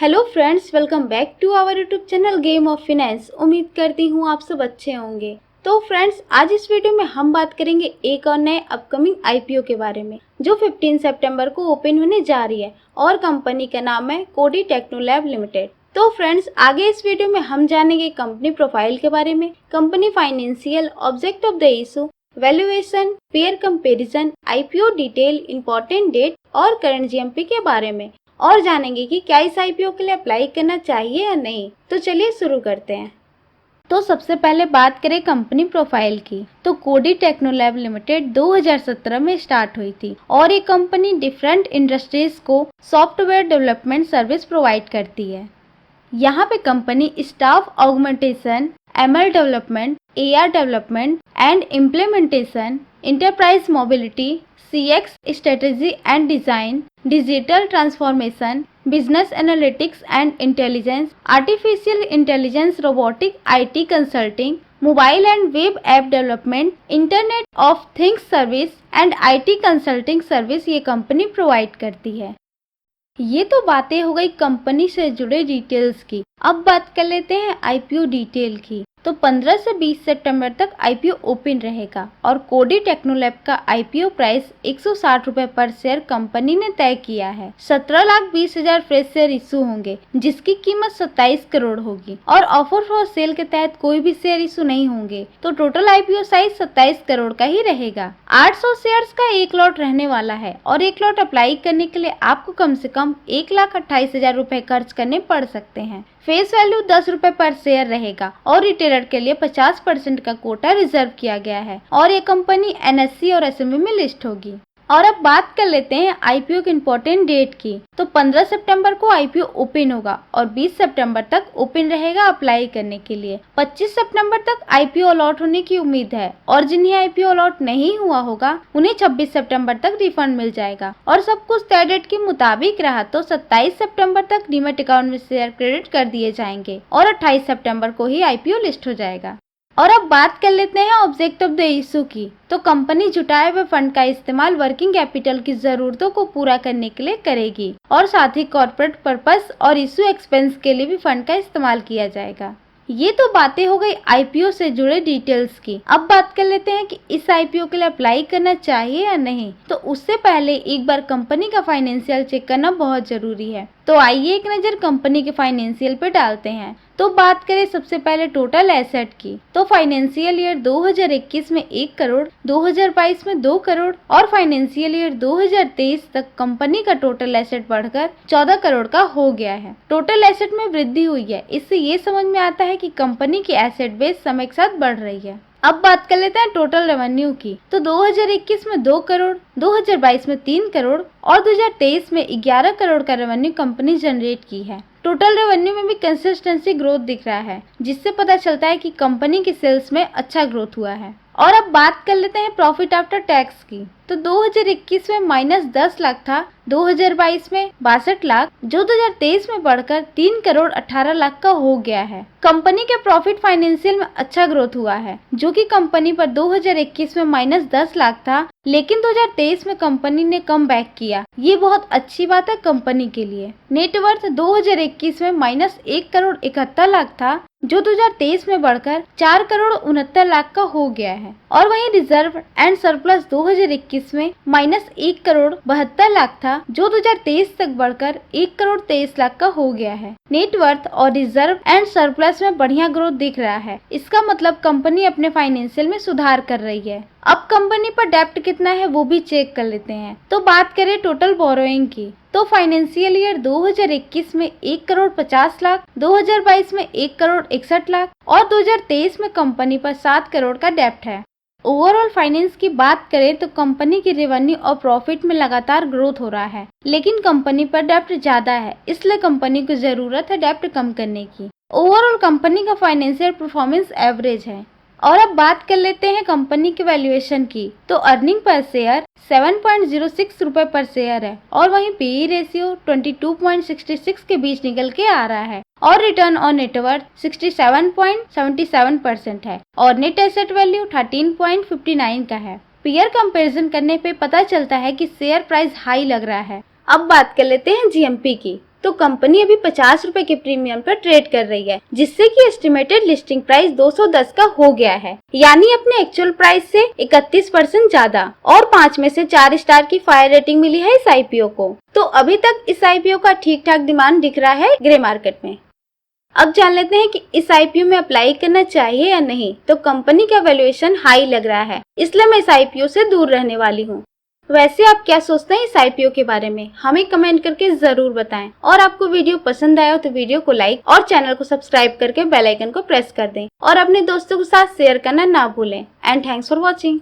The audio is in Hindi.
Hello friends, welcome back to our YouTube channel game of finance. उम्मीद करती हूँ आप सब अच्छे होंगे। तो फ्रेंड्स, आज इस वीडियो में हम बात करेंगे एक और नए अपकमिंग आईपीओ के बारे में जो 15 सितंबर को ओपन होने जा रही है और कंपनी का नाम है कोडी टेक्नोलैब लिमिटेड। तो फ्रेंड्स, आगे इस वीडियो में हम जानेंगे कंपनी प्रोफाइल के बारे में, company financial, object of the issue, valuation, peer comparison, IPO detail, important date और करंट जीएमपी के बारे में, और जानेंगे कि क्या इस आईपीओ के लिए अप्लाई करना चाहिए या नहीं। तो चलिए शुरू करते हैं। तो सबसे पहले बात करें कंपनी प्रोफाइल की, तो कोडी टेक्नोलैब लिमिटेड 2017 में स्टार्ट हुई थी और ये कंपनी डिफरेंट इंडस्ट्रीज को सॉफ्टवेयर डेवलपमेंट सर्विस प्रोवाइड करती है। यहाँ पे company staff augmentation, ML development, AR development and implementation, enterprise mobility, CX strategy and design, digital transformation, business analytics and intelligence, artificial intelligence, robotic, IT consulting, mobile and web app development, internet of things service and IT consulting service ये कंपनी प्रोवाइड करती है। ये तो बातें हो गई कंपनी से जुड़े डिटेल्स की। अब बात कर लेते हैं आईपीओ डिटेल की। तो 15 से 20 सितंबर तक आईपीओ ओपन रहेगा और कोडी टेक्नोलैब का आईपीओ प्राइस 160 रुपए पर शेयर कंपनी ने तय किया है। 17,20,000 फ्रेश शेयर इशू होंगे जिसकी कीमत 27 करोड़ होगी और ऑफर फॉर सेल के तहत कोई भी शेयर इशू नहीं होंगे। तो टोटल आईपीओ साइज 27 करोड़ का ही रहेगा। 800 शेयर्स का एक लॉट रहने वाला है और एक लॉट अप्लाई करने के लिए आपको कम से कम 1,28,000 रुपए खर्च करने पड़ सकते हैं। फेस वैल्यू 10 रुपए पर शेयर रहेगा और रिटेलर के लिए 50% का कोटा रिजर्व किया गया है और ये कंपनी एनएससी और एसएमई में लिस्ट होगी। और अब बात कर लेते हैं आईपीओ के इम्पोर्टेंट डेट की। तो 15 सितंबर को आईपीओ ओपन होगा और 20 सितंबर तक ओपन रहेगा अप्लाई करने के लिए। 25 सितंबर तक आईपीओ अलॉट होने की उम्मीद है और जिन्हें आईपीओ अलॉट नहीं हुआ होगा उन्हें 26 सितंबर तक रिफंड मिल जाएगा और सब कुछ तय डेट के मुताबिक रहा तो 27 सितंबर तक डीमैट अकाउंट में शेयर क्रेडिट कर दिए जाएंगे और 28 सितंबर को ही आईपीओ लिस्ट हो जाएगा। और अब बात कर लेते हैं ऑब्जेक्ट ऑफ द इशू की। तो कंपनी जुटाए हुए फंड का इस्तेमाल वर्किंग कैपिटल की जरूरतों को पूरा करने के लिए करेगी और साथ ही कॉर्पोरेट पर्पस और इशू एक्सपेंस के लिए भी फंड का इस्तेमाल किया जाएगा। ये तो बातें हो गई आईपीओ से जुड़े डिटेल्स की। अब बात कर लेते हैं कि इस आईपीओ के लिए अप्लाई करना चाहिए या नहीं। तो उससे पहले एक बार कंपनी का फाइनेंशियल चेक करना बहुत जरूरी है। तो आइए एक नजर कंपनी के फाइनेंशियल पे डालते हैं। तो बात करें सबसे पहले टोटल एसेट की। तो फाइनेंशियल ईयर 2021 में 1 करोड़, 2022 में 2 करोड़ और फाइनेंशियल ईयर 2023 तक कंपनी का टोटल एसेट बढ़कर 14 करोड़ का हो गया है। टोटल एसेट में वृद्धि हुई है। इससे ये समझ में आता है कि कंपनी की एसेट बेस समय के साथ बढ़ रही है। अब बात कर लेते हैं टोटल रेवेन्यू की। तो 2021 में 2 करोड़, 2022 में 3 करोड़ और 2023 में 11 करोड़ का रेवेन्यू कंपनी जनरेट की है। टोटल रेवेन्यू में भी कंसिस्टेंसी ग्रोथ दिख रहा है जिससे पता चलता है कि कंपनी की सेल्स में अच्छा ग्रोथ हुआ है। और अब बात कर लेते हैं प्रॉफिट आफ्टर टैक्स की। तो 2021 में -10 लाख था, 2022 में 62 लाख, जो 2023 में बढ़कर 3 करोड़ 18 लाख का हो गया है। कंपनी के प्रॉफिट फाइनेंशियल में अच्छा ग्रोथ हुआ है जो कि कंपनी पर 2021 में -10 लाख था, लेकिन 2023 में कंपनी ने कम बैक किया। ये बहुत अच्छी बात है कंपनी के लिए। नेटवर्थ 2021 में -1 करोड़ 71 लाख था, जो 2023 में बढ़कर 4 करोड़ 69 लाख का हो गया है। और वहीं रिजर्व एंड सरप्लस 2021 में -1 करोड़ 72 लाख था, जो 2023 तक बढ़कर 1 करोड़ 23 लाख का हो गया है। नेटवर्थ और रिजर्व एंड सरप्लस में बढ़िया ग्रोथ दिख रहा है। इसका मतलब कंपनी अपने फाइनेंशियल में सुधार कर रही है। अब कंपनी पर डेप्ट कितना है वो भी चेक कर लेते हैं। तो बात करें टोटल बोरोइंग की। तो फाइनेंशियल ईयर 2021 में 1 करोड़ 50 लाख, 2022 में 1 करोड़ 61 लाख और 2023 में कंपनी पर 7 करोड़ का डेप्ट है। ओवरऑल फाइनेंस की बात करें तो कंपनी की रेवेन्यू और प्रॉफिट में लगातार ग्रोथ हो रहा है, लेकिन कंपनी पर डेप्ट ज्यादा है, इसलिए कंपनी को जरूरत है डेप्ट कम करने की। ओवरऑल कंपनी का फाइनेंशियल परफॉर्मेंस एवरेज है। और अब बात कर लेते हैं कंपनी के वैल्यूएशन की। तो अर्निंग पर शेयर 7.06 रुपए पर शेयर है और वहीं पीई रेशियो 22.66 के बीच निकल के आ रहा है और रिटर्न ऑन नेटवर्थ 67.77% है और नेट एसेट वैल्यू 13.59 का है। पीयर कंपैरिजन करने पे पता चलता है कि शेयर प्राइस हाई लग रहा है। अब बात कर लेते हैं जीएमपी की। तो कंपनी अभी 50 रुपए के प्रीमियम पर ट्रेड कर रही है, जिससे कि एस्टिमेटेड लिस्टिंग प्राइस 210 का हो गया है, यानी अपने एक्चुअल प्राइस से 31% ज्यादा। और 5 में से 4 स्टार की फायर रेटिंग मिली है इस आईपीओ को। तो अभी तक इस आईपीओ का ठीक ठाक डिमांड दिख रहा है ग्रे मार्केट में। अब जान लेते हैं कि इस आईपीओ में अप्लाई करना चाहिए या नहीं। तो कंपनी का वैल्यूएशन हाई लग रहा है, इसलिए मैं इस आईपीओ से दूर रहने वाली हूँ। वैसे आप क्या सोचते हैं इस आईपीओ के बारे में, हमें कमेंट करके जरूर बताएं। और आपको वीडियो पसंद आया हो तो वीडियो को लाइक और चैनल को सब्सक्राइब करके बेल आइकन को प्रेस कर दें और अपने दोस्तों के साथ शेयर करना ना भूलें। And thanks for watching.